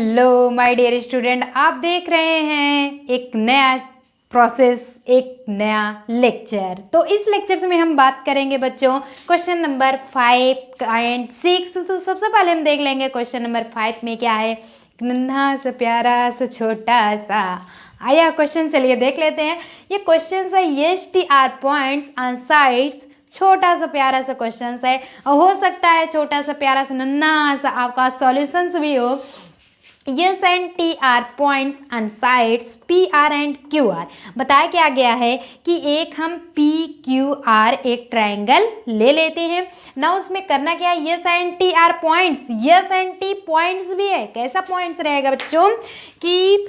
Hello my dear student, आप देख रहे हैं एक नया प्रोसेस, एक नया लेक्चर। तो इस लेक्चर में हम बात करेंगे बच्चों क्वेश्चन नंबर 5 एंड 6। तो सबसे पहले हम देख लेंगे क्वेश्चन नंबर 5 में क्या है। नन्हा सा प्यारा सा छोटा सा आया क्वेश्चन, चलिए देख लेते हैं। ये क्वेश्चन है yes T R points on sides. छोटा सा प्यारा सा क्वेश्चन है, हो सकता है छोटा सा प्यारा सा नन्हा सा आपका सॉल्यूशंस भी हो। Yes and T R points on sides P R and Q R. बताया क्या गया है कि एक हम पी क्यू आर एक ट्राइंगल ले लेते हैं ना। उसमें करना क्या है, yes and T R points, yes and T points भी है। कैसा पॉइंट्स रहेगा बच्चों कि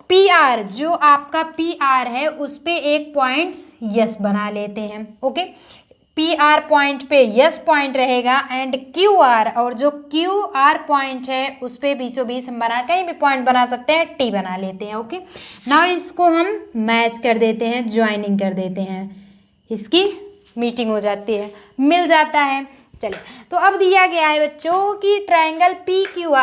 पी आर, जो आपका पी आर है उस पे एक पॉइंट्स यस बना लेते हैं। ओके, पी आर पॉइंट पे यस पॉइंट रहेगा एंड क्यू आर, और जो क्यू आर पॉइंट है उस पे बीचों बीच हम बना कहीं भी पॉइंट बना सकते हैं, टी बना लेते हैं। ओके, नाउ इसको हम मैच कर देते हैं, ज्वाइनिंग कर देते हैं, इसकी मीटिंग हो जाती है, मिल जाता है। चलिए, तो अब दिया गया है बच्चों कि ट्राइंगल पी क्यू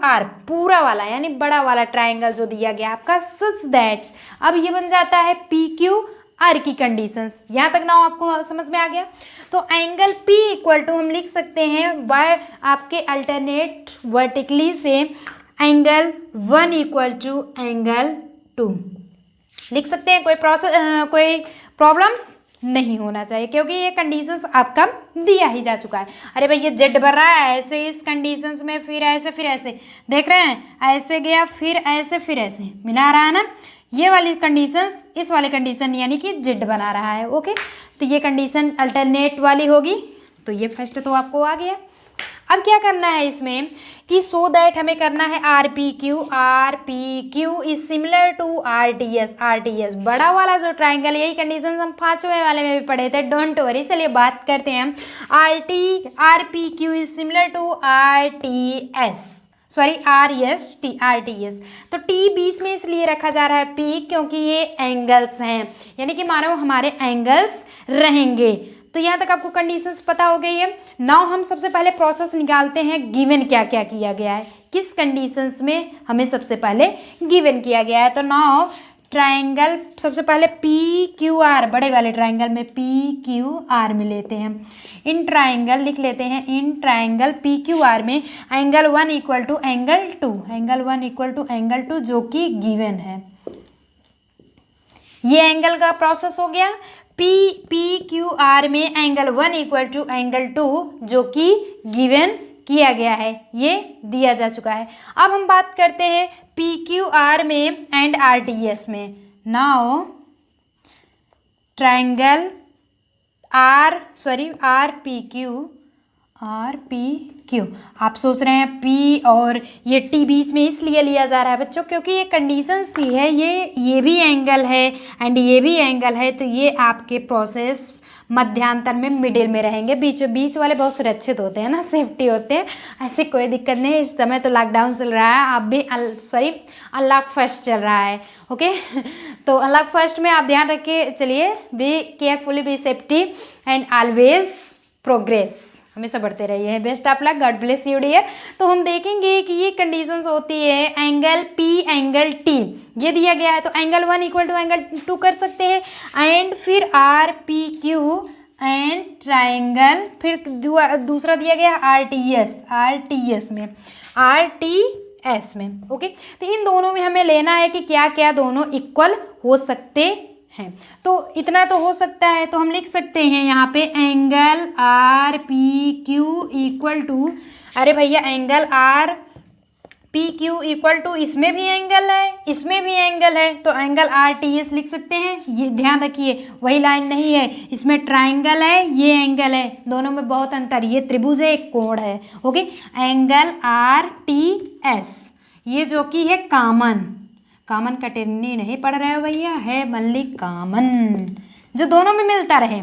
आर पूरा वाला यानी बड़ा वाला ट्राइंगल जो दिया गया आपका, सच दैट्स। अब ये बन जाता है पी क्यू आर की कंडीशंस। यहाँ तक ना आपको समझ में आ गया। तो एंगल P इक्वल टू हम लिख सकते हैं बाय आपके अल्टरनेट वर्टिकली से एंगल 1 इक्वल टू एंगल 2 लिख सकते हैं। कोई प्रॉब्लम्स नहीं होना चाहिए क्योंकि ये कंडीशंस आपका दिया ही जा चुका है। अरे भाई ये जेड बढ़ रहा है ऐसे इस कंडीशंस में, फिर ऐसे देख रहे हैं, ऐसे गया फिर ऐसे मिला रहा है ना। ये वाली कंडीशंस इस वाले कंडीशन यानी कि जेड बना रहा है। ओके, तो ये कंडीशन अल्टरनेट वाली होगी। तो ये फर्स्ट तो आपको आ गया। अब क्या करना है इसमें कि सो दैट हमें करना है R P Q is similar to R T S. बड़ा वाला जो ट्राइंगल, यही कंडीशन हम 5वें वाले में भी पढ़े थे, डोंट वरी। चलिए बात करते हैं। R P Q is similar to R T S. तो टी बीच में इसलिए रखा जा रहा है पी क्योंकि ये एंगल्स हैं, यानी कि मानो हमारे एंगल्स रहेंगे। तो यहाँ तक आपको कंडीशंस पता हो गई है। नाउ हम सबसे पहले प्रोसेस निकालते हैं, गिवन क्या क्या किया गया है, किस कंडीशंस में हमें सबसे पहले गिवन किया गया है। तो नाउ ट्राइंगल सबसे पहले पी क्यू आर, बड़े वाले ट्राइंगल में पी क्यू आर में लेते हैं। इन ट्राइंगल लिख लेते हैं, in triangle P Q R में एंगल 1 इक्वल टू एंगल 2 जो कि गिवन है। ये एंगल का प्रोसेस हो गया। पी क्यू आर में एंगल 1 इक्वल टू एंगल 2 जो कि गिवन किया गया है, ये दिया जा चुका है। अब हम बात करते हैं पी क्यू आर में एंड आर टी एस में। Now triangle are P Q. आप सोच रहे हैं पी और ये टी बीच में इसलिए लिया जा रहा है बच्चों क्योंकि ये कंडीशन सी है, ये भी एंगल है एंड ये भी एंगल है। तो ये आपके प्रोसेस मध्यांतर में मिडिल में रहेंगे। बीच वाले बहुत सुरक्षित होते हैं ना, सेफ्टी होते हैं, ऐसी कोई दिक्कत नहीं। इस समय तो लॉकडाउन चल रहा है, आप भी अनलॉक फर्स्ट चल रहा है। ओके, तो अनलॉक फर्स्ट में आप ध्यान रखिए। चलिए, be carefully, be safety and always progress, हमेशा बढ़ते रहिए। Best of luck, god bless you dear. तो हम देखेंगे कि ये कंडीशंस होती है एंगल पी एंगल टी, ये दिया गया है। तो एंगल 1 इक्वल टू एंगल 2 कर सकते हैं एंड फिर are P Q and triangle, फिर दूसरा दिया गया आर टी एस में। ओके, तो इन दोनों में हमें लेना है कि क्या क्या दोनों इक्वल हो सकते हैं। तो इतना तो हो सकता है, तो हम लिख सकते हैं यहाँ पे angle R P Q equal to, अरे भैया angle R P Q equal to, इसमें भी एंगल है इसमें भी एंगल है, तो एंगल आर टी एस लिख सकते हैं। ये ध्यान रखिए, वही लाइन नहीं है, इसमें ट्राइंगल है, ये एंगल है, दोनों में बहुत अंतर। ये त्रिभुज है, एक कोण है। Okay, angle are T S, ये जो कि है कॉमन कैटेगरी नहीं पढ़ रहे हो भैया, है मनली कॉमन, जो दोनों में मिलता रहे।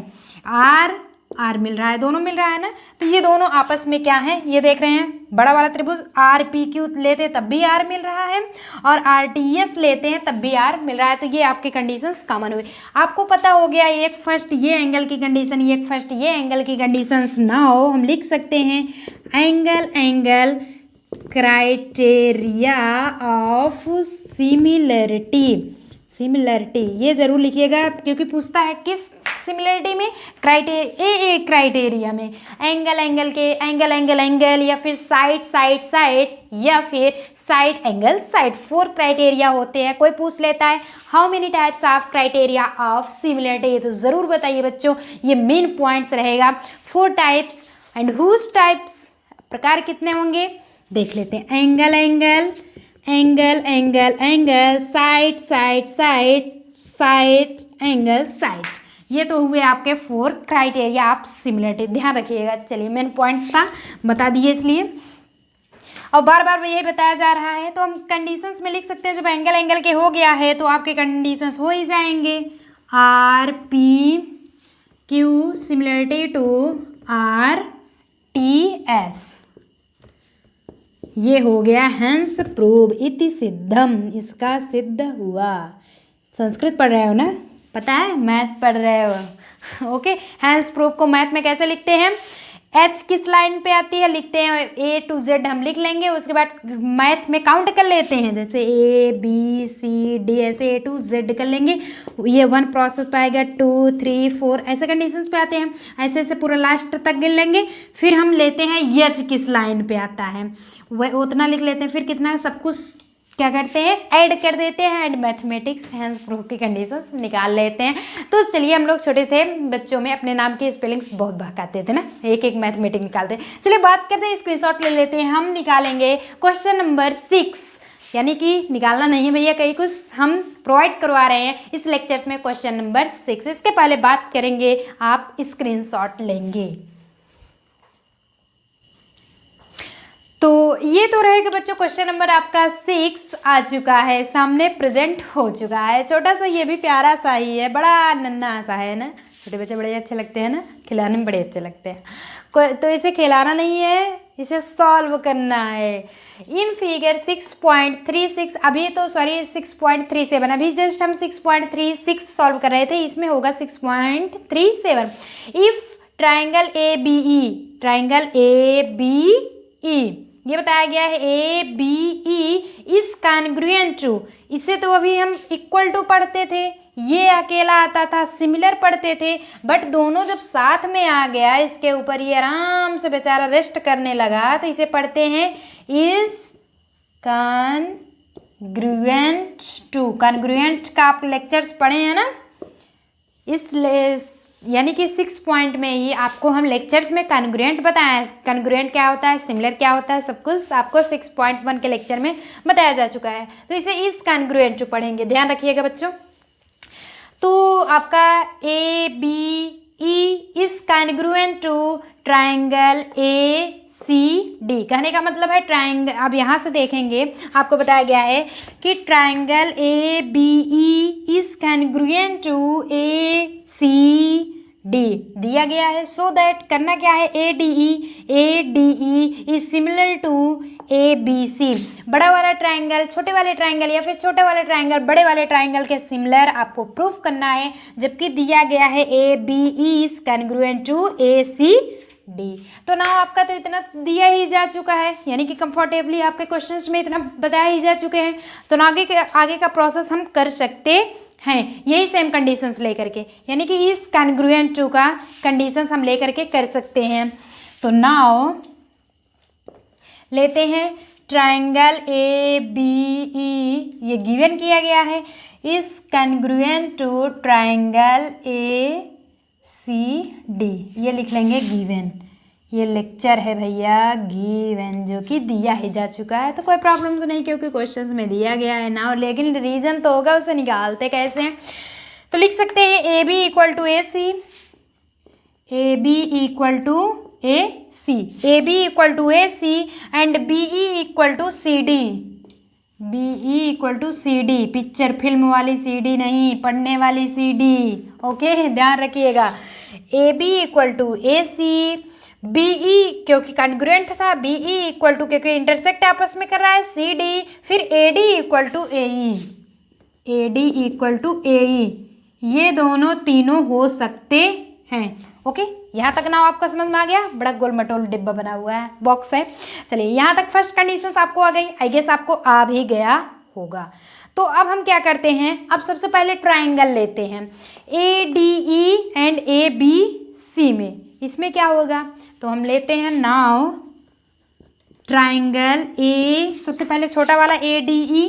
आर मिल रहा है, दोनों मिल रहा है ना। तो ये दोनों आपस में क्या है, ये देख रहे हैं, बड़ा वाला त्रिभुज आर पी क्यू लेते तब भी आर मिल रहा है और आर टी एस लेते हैं तब भी आर मिल रहा है। तो ये आपके कंडीशंस कॉमन हुए। आपको पता हो गया एक फर्स्ट ये एंगल की कंडीशन, एक फर्स्ट ये एंगल की कंडीशंस। नाउ हम लिख सकते हैं angle criteria of similarity. Similarity ये जरूर लिखिएगा क्योंकि पूछता है किस सिमिलरिटी में, क्राइटेरिया में, एंगल एंगल के, एंगल एंगल एंगल, या फिर साइड साइड साइड, या फिर साइड एंगल साइड। 4 क्राइटेरिया होते हैं। कोई पूछ लेता है how many types of criteria of similarity, तो ज़रूर बताइए बच्चों, ये मेन पॉइंट्स रहेगा। 4 टाइप्स एंड हुज टाइप्स, प्रकार कितने होंगे देख लेते हैं। Angle angle, angle angle angle, side side side, side angle side. ये तो हुए आपके 4 क्राइटेरिया आप सिमिलरिटी, ध्यान रखिएगा। चलिए मेन पॉइंट्स था बता दिए इसलिए, और बार बार यही बताया जा रहा है। तो हम कंडीशंस में लिख सकते हैं, जब एंगल एंगल के हो गया है तो आपके कंडीशंस हो ही जाएंगे। R P Q similarity to R T S, ये हो गया हेंस प्रूव इति सिद्धम, इसका सिद्ध हुआ। संस्कृत पढ़ रहे हो ना, पता है, मैथ पढ़ रहे हो। ओके, हेंस प्रूव को मैथ में कैसे लिखते हैं, एच किस लाइन पे आती है लिखते हैं, ए टू जेड हम लिख लेंगे, उसके बाद मैथ में काउंट कर लेते हैं, जैसे ए बी सी डी, ऐसे ए टू जेड कर लेंगे। ये 1 प्रोसेस पाएगा, 2 3 4 ऐसे कंडीशंस पे आते हैं, ऐसे ऐसे पूरा लास्ट तक गिन लेंगे। फिर हम लेते हैं एच किस लाइन पे आता है, वह उतना लिख लेते हैं, फिर कितना सब कुछ क्या करते हैं ऐड कर देते हैं, एंड मैथमेटिक्स हेंस प्रूफ की कंडीशंस निकाल लेते हैं। तो चलिए, हम लोग छोटे थे बच्चों में अपने नाम के स्पेलिंग्स बहुत बहकाते थे ना, एक एक मैथमेटिक्स निकालते। चलिए बात करते हैं, स्क्रीनशॉट ले लेते हैं, हम निकालेंगे क्वेश्चन नंबर 6, यानी कि निकालना नहीं है भैया, कहीं कुछ हम प्रोवाइड करवा रहे हैं इस लेक्चर्स में। क्वेश्चन नंबर 6, इसके पहले बात करेंगे, आप स्क्रीनशॉट लेंगे। तो ये तो रहेगा बच्चों, क्वेश्चन नंबर आपका 6 आ चुका है, सामने प्रेजेंट हो चुका है। छोटा सा, ये भी प्यारा सा ही है, बड़ा नन्हा सा है ना, छोटे बच्चे बड़े अच्छे लगते हैं ना, खिलाने में बड़े अच्छे लगते हैं। तो इसे खिलाना नहीं है, इसे सॉल्व करना है। इन फिगर 6.36, अभी तो सॉरी 6.37, अभी जस्ट हम 6.36 सॉल्व कर रहे थे, इसमें होगा 6.37। If triangle A B E, triangle A B E ये बताया गया है, A B E is congruent to, इसे तो अभी हम इक्वल टू पढ़ते थे, ये अकेला आता था सिमिलर पढ़ते थे, बट दोनों जब साथ में आ गया, इसके ऊपर ये आराम से बेचारा रेस्ट करने लगा, तो इसे पढ़ते हैं इज कॉन्ग्रुएंट टू। कॉन्ग्रुएंट का आप लेक्चर्स पढ़े हैं ना, इसलिए यानी कि 6 पॉइंट में ही आपको हम लेक्चर्स में कॉन्ग्रुएंट बताया है, कॉन्ग्रुएंट क्या होता है, सिमिलर क्या होता है, सब कुछ आपको 6.1 के लेक्चर में बताया जा चुका है। तो इसे इस कॉन्ग्रुएंट जो पढ़ेंगे, ध्यान रखिएगा बच्चों। तो आपका A B E is congruent to triangle A C D, कहने का मतलब है ट्राइंगल, अब यहाँ से देखेंगे आपको बताया गया है कि triangle A B E is congruent to A C D दिया गया है। सो दैट करना क्या है, A D E is similar to A B C. बड़ा वाला ट्राइंगल छोटे वाले ट्राइंगल, या फिर छोटे वाले ट्राइंगल बड़े वाले ट्राइंगल के सिमिलर आपको प्रूफ करना है, जबकि दिया गया है A B E is congruent to A C D. तो ना आपका तो इतना दिया ही जा चुका है, यानी कि कंफर्टेबली आपके क्वेश्चंस में इतना बताया ही जा चुके हैं, तो ना आगे का प्रोसेस हम कर सकते हैं यही सेम कंडीशंस लेकर के, यानी कि इस कॉन्ग्रुएंट टू का कंडीशंस हम लेकर के कर सकते हैं। तो नाउ लेते हैं ट्राइंगल ए बी ई, ये गिवन किया गया है, इस congruent to triangle A C D, ये लिख लेंगे गिवन। ये लेक्चर है भैया गिवन, जो कि दिया ही जा चुका है, तो कोई प्रॉब्लम तो नहीं क्योंकि क्वेश्चंस में दिया गया है ना, और लेकिन रीजन तो होगा, उसे निकालते कैसे हैं। तो लिख सकते हैं A B equal to A C, A B equal to A C, A B equal to A C and B E equal to C D, B E equal to C D, picture film वाली C D नहीं, पढ़ने वाली C D. Okay, ध्यान रखिएगा। A B equal to A C, B E क्योंकि congruent था, B E equal to क्योंकि intersect आपस में कर रहा है सी डी, फिर A D equal to A E, A D equal to A E, ये दोनों तीनों हो सकते हैं। ओके, यहाँ तक ना आपको समझ में आ गया? बड़ा गोल मटोल डिब्बा बना हुआ है, बॉक्स है। चलिए यहाँ तक फर्स्ट कंडीशन आपको आ गई, आई गेस आपको आ भी गया होगा। तो अब हम क्या करते हैं, अब सबसे पहले ट्राइंगल लेते हैं ADE एंड ABC में, इसमें क्या होगा, तो हम लेते हैं नाउ ट्राइंगल ए, सबसे पहले छोटा वाला ADE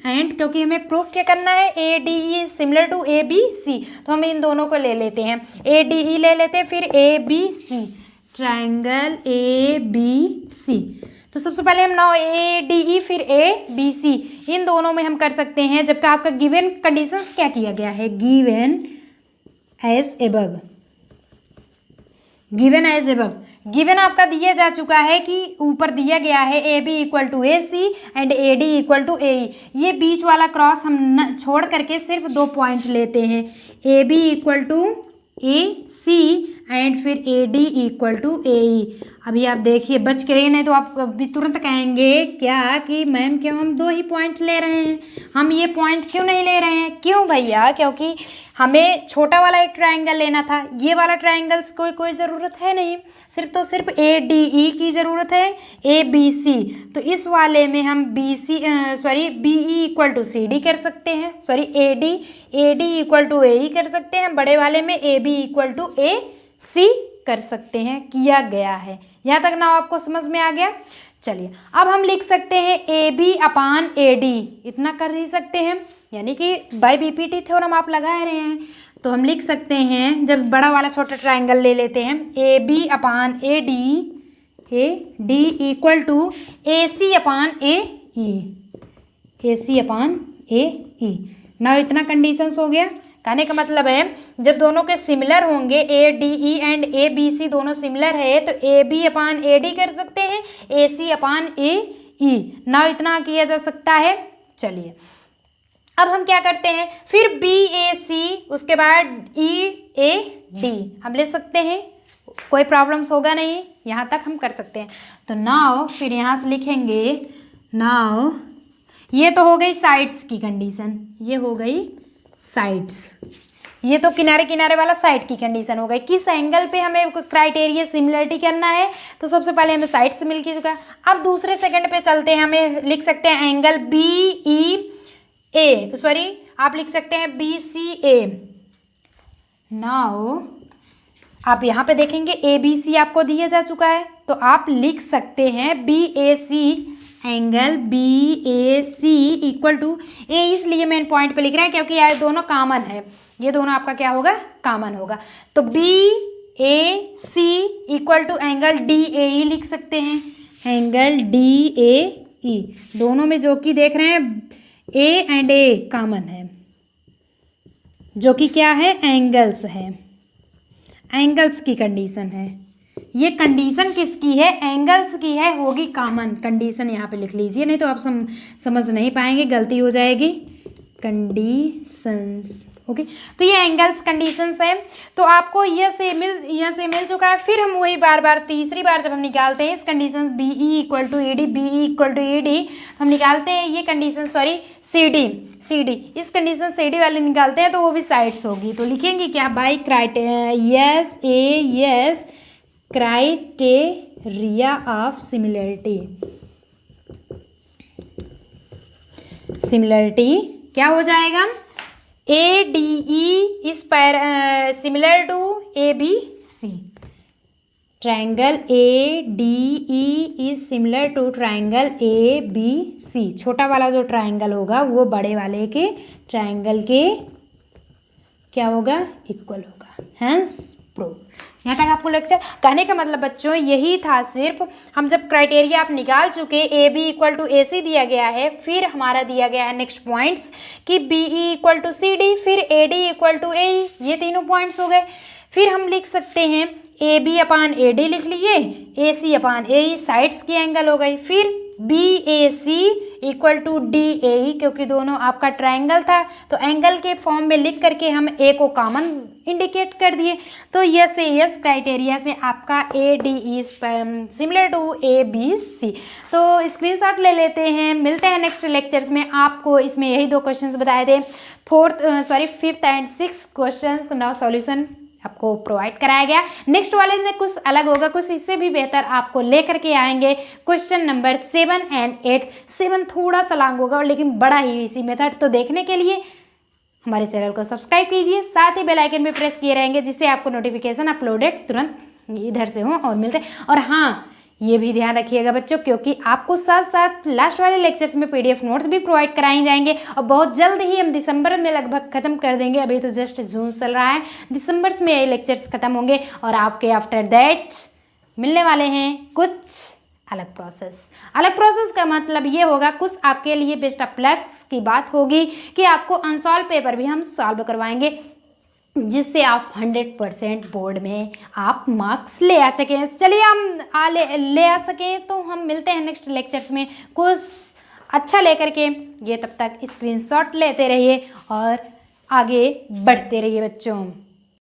एंड क्योंकि हमें प्रूफ क्या करना है, ADE सिमिलर टू ABC, तो हम इन दोनों को ले लेते हैं, ADE ले लेते हैं फिर ABC, ट्राइंगल ABC। तो सबसे पहले हम नाउ ADE फिर ABC इन दोनों में हम कर सकते हैं, जबकि आपका गिवन कंडीशंस क्या किया गया है, given as above, given as above, given आपका दिया जा चुका है कि ऊपर दिया गया है AB equal to AC and AD equal to AE, ये बीच वाला क्रॉस हम छोड़ करके सिर्फ 2 पॉइंट लेते हैं, AB equal to AC and फिर AD इक्वल टू AE। अभी आप देखिए बच के रहिए, नहीं तो आप अभी तुरंत कहेंगे क्या कि मैम क्यों हम 2 ही पॉइंट ले रहे हैं, हम ये पॉइंट क्यों नहीं ले रहे हैं? क्यों भैया, क्योंकि हमें छोटा वाला एक ट्रायंगल लेना था, ये वाला ट्रायंगल्स कोई ज़रूरत है नहीं, सिर्फ ADE की ज़रूरत है, ABC। तो इस वाले में हम BE इक्वल टू CD कर सकते हैं, AD इक्वल टू AE कर सकते हैं, बड़े वाले में AB इक्वल टू AC कर सकते हैं, किया गया है। यहाँ तक ना आपको समझ में आ गया? चलिए अब हम लिख सकते हैं AB अपान AD, इतना कर ही सकते हैं, यानी कि बाय BPT थ्योरम आप लगा रहे हैं, तो हम लिख सकते हैं, जब बड़ा वाला छोटा ट्रायंगल ले लेते हैं, AB upon AD equal to AC upon AE ना, इतना कंडीशंस हो गया। कहने का मतलब है जब दोनों के सिमिलर होंगे, ADE एंड ABC दोनों सिमिलर है, तो AB अपान AD कर सकते हैं, AC अपान AE ना, इतना किया जा सकता है। चलिए अब हम क्या करते हैं, फिर BAC उसके बाद EAD हम ले सकते हैं, कोई प्रॉब्लम्स होगा नहीं, यहाँ तक हम कर सकते हैं। तो नाउ फिर यहाँ से लिखेंगे, नाउ ये तो हो गई साइड्स की कंडीशन, ये हो गई साइड्स, ये तो किनारे किनारे वाला साइड की कंडीशन हो गई। किस एंगल पे हमें क्राइटेरिया सिमिलरिटी करना है, तो सबसे पहले हमें साइड से मिल के चुका। अब दूसरे सेकंड पे चलते हैं, हमें लिख सकते हैं एंगल आप लिख सकते हैं BCA। नाउ आप यहाँ पे देखेंगे ABC आपको दिया जा चुका है, तो आप लिख सकते हैं BAC, angle BAC equal to A, इसलिए मेन पॉइंट पे लिख रहे हैं क्योंकि ये दोनों कॉमन है, ये दोनों आपका क्या होगा, कॉमन होगा। तो BAC equal to angle DAE लिख सकते हैं, एंगल DAE, दोनों में जो कि देख रहे हैं A एंड A कॉमन है, जो कि क्या है, एंगल्स है, एंगल्स की कंडीशन है। ये कंडीशन किसकी है, एंगल्स की है, होगी कॉमन कंडीशन, यहाँ पे लिख लीजिए, नहीं तो आप समझ नहीं पाएंगे, गलती हो जाएगी। कंडीशंस, ओके, तो ये एंगल्स कंडीशंस है। तो आपको यह से मिल चुका है। फिर हम वही बार तीसरी बार जब हम निकालते हैं इस condition BE equal to ED, BE equal to ED, हम निकालते हैं ये कंडीशन, CD, इस कंडीशन CD वाले निकालते हैं, तो वो भी साइड्स होगी। तो लिखेंगे क्या, बाय क्राइटेरिया ऑफ सिमिलरिटी क्या हो जाएगा, ADE is similar to ABC, triangle ADE is similar to triangle ABC। छोटा वाला जो ट्रायंगल होगा वो बड़े वाले के ट्रायंगल के क्या होगा, इक्वल होगा। Hence proof. यहाँ तक आपको लेक्चर कहने का मतलब बच्चों यही था, सिर्फ हम जब क्राइटेरिया आप निकाल चुके, AB इक्वल टू AC दिया गया है, फिर हमारा दिया गया है नेक्स्ट पॉइंट्स कि BE इक्वल टू CD, फिर AD इक्वल टू AE, ये तीनों पॉइंट्स हो गए। फिर हम लिख सकते हैं AB अपान AD लिख लिए, AC अपान AE साइड्स की एंगल हो गई। फिर BAC इक्वल टू DAE, क्योंकि दोनों आपका ट्रायंगल था, तो एंगल के फॉर्म में लिख करके हम A को कॉमन इंडिकेट कर दिए। तो यस क्राइटेरिया से आपका ADE सिमिलर टू ABC। तो स्क्रीनशॉट ले लेते हैं, मिलते हैं नेक्स्ट लेक्चर्स में। आपको इसमें यही 2 क्वेश्चंस बताए थे, 5th and 6th questions now solution आपको प्रोवाइड कराया गया। नेक्स्ट वाले में कुछ अलग होगा, कुछ इससे भी बेहतर आपको लेकर के आएंगे। Question number 7 and 8। 7 थोड़ा सा लॉन्ग होगा लेकिन बड़ा ही इसी मेथड। तो देखने के लिए हमारे चैनल को सब्सक्राइब कीजिए, साथ ही बेल आइकन भी प्रेस किए रहेंगे जिससे आपको नोटिफिकेशन अपलोडेड तुरंत इधर से हो और मिलते। और हाँ, ये भी ध्यान रखिएगा बच्चों, क्योंकि आपको साथ साथ लास्ट वाले लेक्चर्स में पीडीएफ नोट्स भी प्रोवाइड कराए जाएंगे और बहुत जल्द ही हम दिसंबर में लगभग खत्म कर देंगे। अभी तो जस्ट जून चल रहा है, दिसंबर में ये लेक्चर्स खत्म होंगे और आपके आफ्टर दैट मिलने वाले हैं कुछ अलग प्रोसेस। अलग प्रोसेस का मतलब ये होगा, कुछ आपके लिए बेस्ट ऑफ लक की बात होगी कि आपको अनसॉल्व पेपर भी हम सॉल्व करवाएंगे जिससे आप 100% बोर्ड में आप मार्क्स ले आ सकें। चलिए हम ले आ सकें, तो हम मिलते हैं नेक्स्ट लेक्चर्स में कुछ अच्छा लेकर के। ये तब तक स्क्रीनशॉट लेते रहिए और आगे बढ़ते रहिए बच्चों।